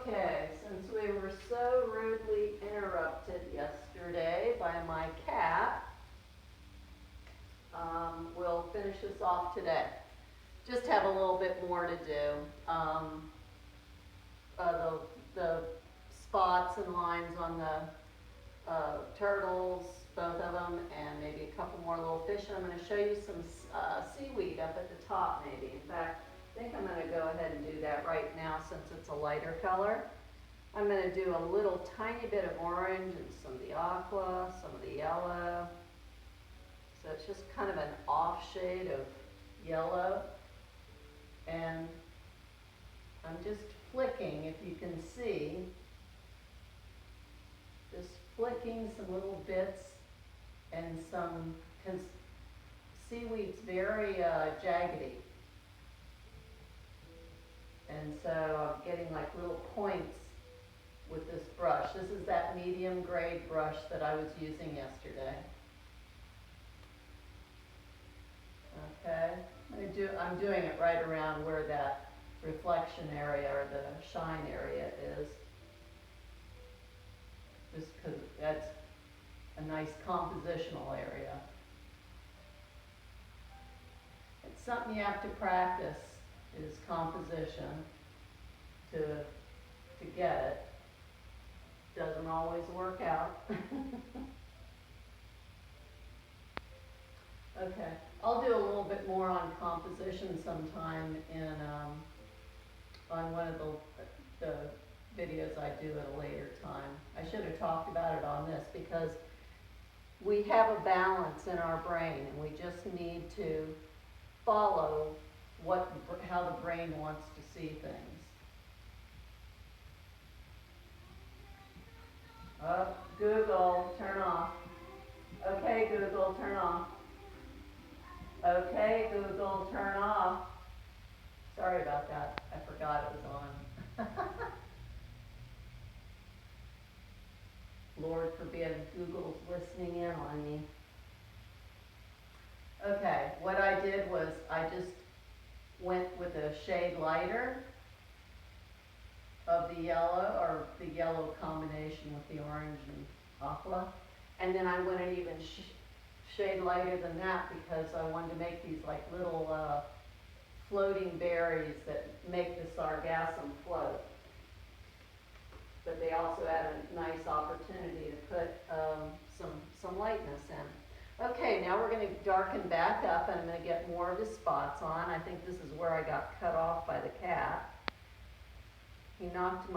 Okay, since we were so rudely interrupted yesterday by my cat, we'll finish this off today. Just have a little bit more to do. The spots and lines on the turtles, both of them, and maybe a couple more little fish. And I'm going to show you some seaweed up at the top maybe. In fact, I think I'm going to go ahead and do that right now since it's a lighter color. I'm going to do a little tiny bit of orange and some of the aqua, some of the yellow. So it's just kind of an off shade of yellow. And I'm just flicking, if you can see, just flicking some little bits and some, because seaweed's very jaggedy. And so I'm getting like little points with this brush. This is that medium grade brush that I was using yesterday. Okay, I'm doing it right around where that reflection area or the shine area is. Just because that's a nice compositional area. It's something you have to practice, is composition, to get it. Doesn't always work out. Okay, I'll do a little bit more on composition sometime on one of the videos I do at a later time. I should have talked about it on this because we have a balance in our brain and we just need to follow how the brain wants to see things. Oh, Google, turn off. Okay, Google, turn off. Okay, Google, turn off. Sorry about that. I forgot it was on. Lord forbid Google's listening in on me. Okay, what I did was I just went with a shade lighter of the yellow, or the yellow combination with the orange and aqua. And then I went an even shade lighter than that because I wanted to make these like little floating berries that make the sargassum float. But they also add a nice opportunity to put some lightness in. Okay, now we're going to darken back up and I'm going to get more of the spots on. I think this is where I got cut off by the cat. He knocked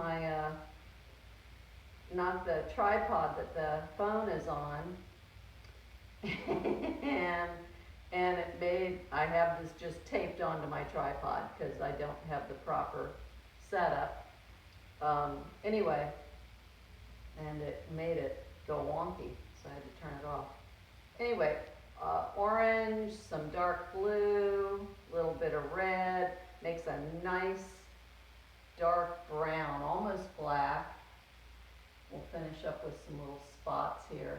the tripod that the phone is on. and it made, I have this just taped onto my tripod because I don't have the proper setup. Anyway, and it made it go wonky, so I had to turn it off. Anyway, orange, some dark blue, a little bit of red, makes a nice dark brown, almost black. We'll finish up with some little spots here.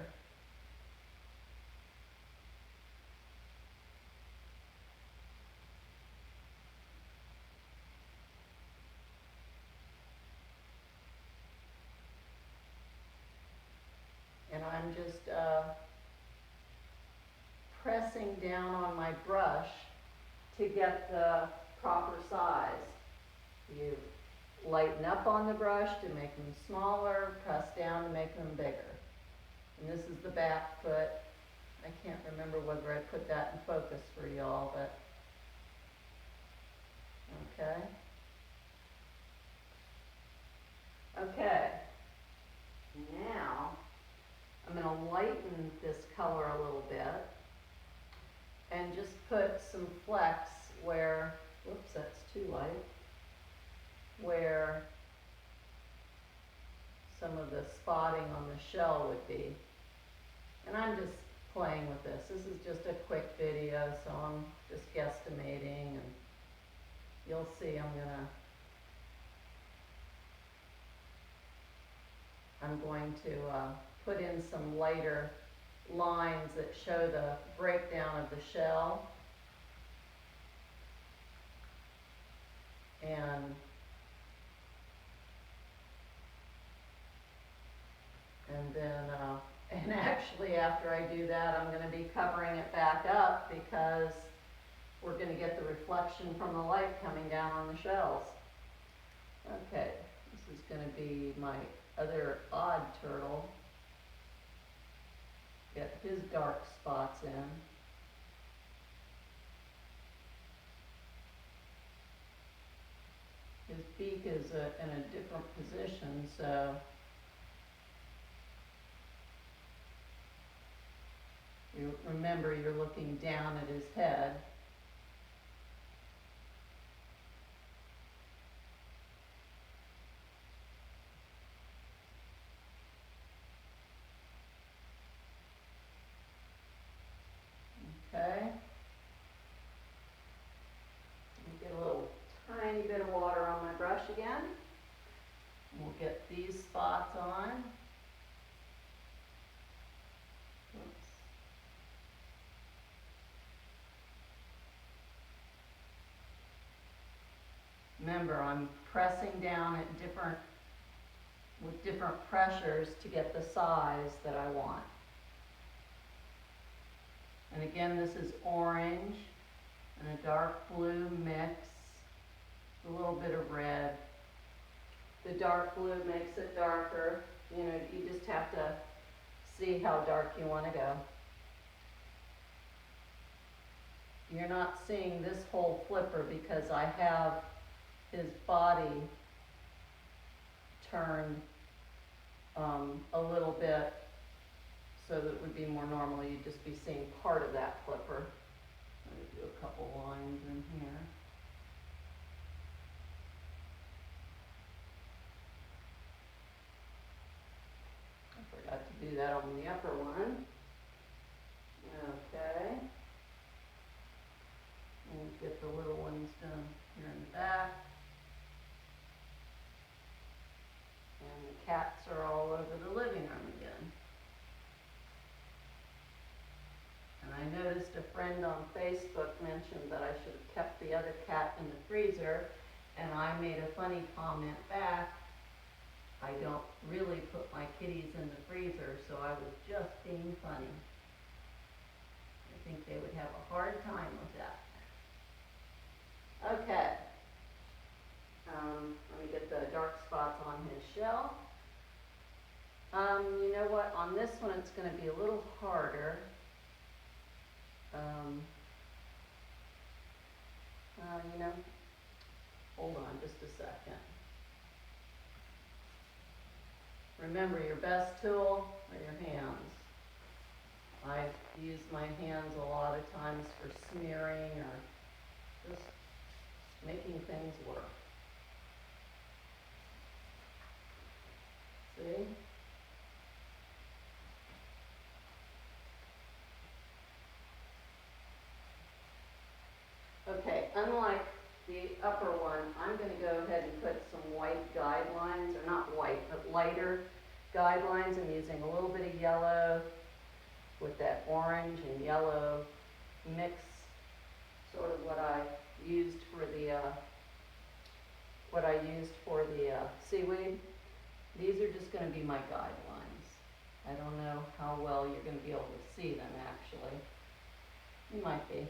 And I'm just pressing down on my brush to get the proper size. You lighten up on the brush to make them smaller, press down to make them bigger. And this is the back foot. I can't remember whether I put that in focus for y'all, but okay. Okay, now I'm going to lighten this color a little bit and just put some flecks where, whoops, that's too light, where some of the spotting on the shell would be. And I'm just playing with this. This is just a quick video, so I'm just guesstimating, and you'll see I'm going to put in some lighter lines that show the breakdown of the shell. And after I do that, I'm gonna be covering it back up because we're gonna get the reflection from the light coming down on the shells. Okay, this is gonna be my other odd turtle. Get his dark spots in. His beak is in a different position, so you remember you're looking down at his head. Okay. Get a little tiny bit of water on my brush again. We'll get these spots on. Oops. Remember, I'm pressing down at with different pressures to get the size that I want. And again, this is orange and a dark blue mix, a little bit of red. The dark blue makes it darker. You know, you just have to see how dark you want to go. You're not seeing this whole flipper because I have his body turned a little bit so that it would be more normal. You'd just be seeing part of that flipper. Let me do a couple lines in here. I forgot to do that on the upper one. Okay. And get the little ones done here in the back. And the cats are all over the living room again. And I noticed a friend on Facebook mentioned that I should have kept the other cat in the freezer, and I made a funny comment back. I don't really put my kitties in the freezer, so I was just being funny. I think they would have a hard time with that. Okay. Let me get the dark spots on his shell. You know what? On this one, it's going to be a little harder. You know, hold on just a second. Remember, your best tool are your hands. I use my hands a lot of times for smearing or just making things work. See? Okay, unlike the upper one, I'm going to go ahead and put some white guidelines, or not white, but lighter guidelines. I'm using a little bit of yellow with that orange and yellow mix, sort of what I used for the seaweed. These are just going to be my guidelines. I don't know how well you're going to be able to see them actually. You might be.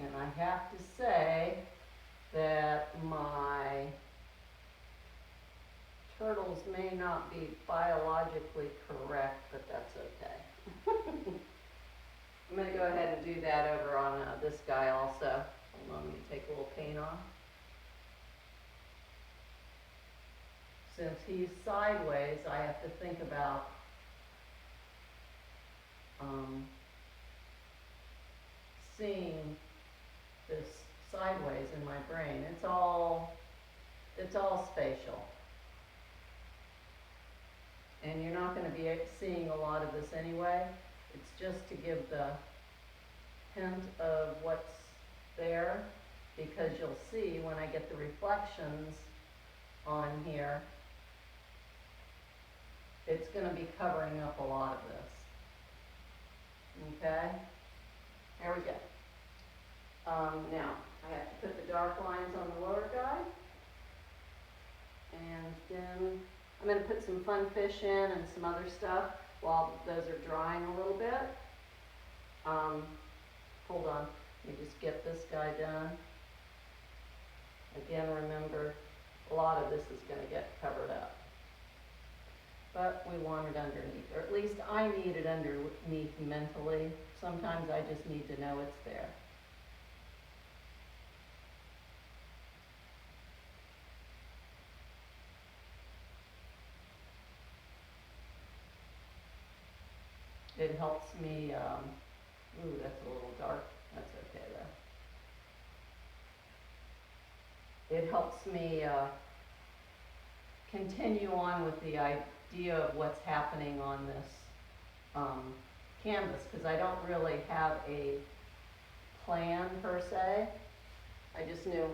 And I have to say that my turtles may not be biologically correct, but that's okay. I'm going to go ahead and do that over on this guy also. Hold on, let me take a little paint off. Since he's sideways, I have to think about seeing this sideways in my brain. It's all spatial. And you're not going to be seeing a lot of this anyway. It's just to give the hint of what's there, because you'll see when I get the reflections on here, it's gonna be covering up a lot of this. Okay, there we go. Now, I have to put the dark lines on the lower guy. And then I'm gonna put some fun fish in and some other stuff while those are drying a little bit. Hold on, let me just get this guy done. Again, remember, a lot of this is gonna get covered up. But we want it underneath, or at least I need it underneath mentally. Sometimes I just need to know it's there. It helps me, ooh, that's a little dark, that's okay though. It helps me continue on with the idea of what's happening on this canvas, because I don't really have a plan per se. I just knew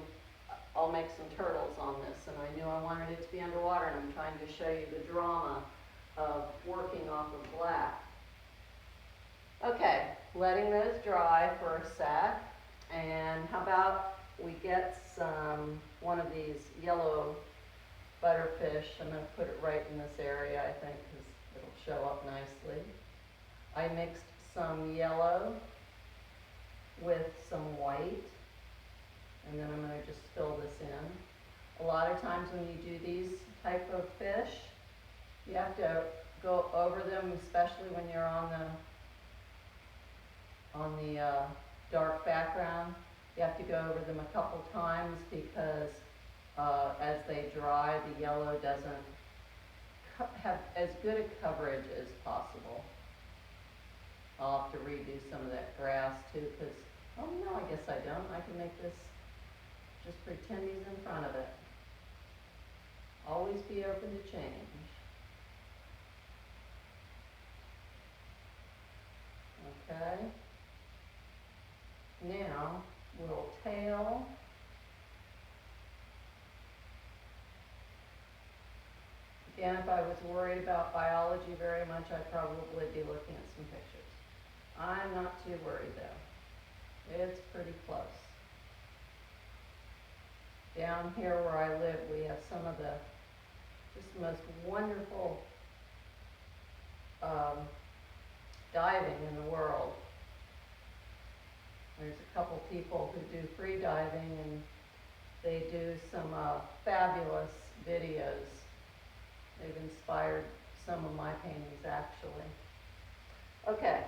I'll make some turtles on this, and I knew I wanted it to be underwater, and I'm trying to show you the drama of working off of black. Okay, letting those dry for a sec, and how about we get one of these yellow butterfish. I'm going to put it right in this area, I think, because it'll show up nicely. I mixed some yellow with some white, and then I'm going to just fill this in. A lot of times when you do these type of fish, you have to go over them, especially when you're on the dark background. You have to go over them a couple times because as they dry, the yellow doesn't have as good a coverage as possible. I'll have to redo some of that grass too, because, oh no, I guess I don't. I can make this, just pretend he's in front of it. Always be open to change. Okay. Now, little tail. Again, if I was worried about biology very much, I'd probably be looking at some pictures. I'm not too worried though. It's pretty close. Down here where I live, we have some of the just most wonderful diving in the world. There's a couple people who do free diving, and they do some fabulous videos. They've inspired some of my paintings, actually. Okay,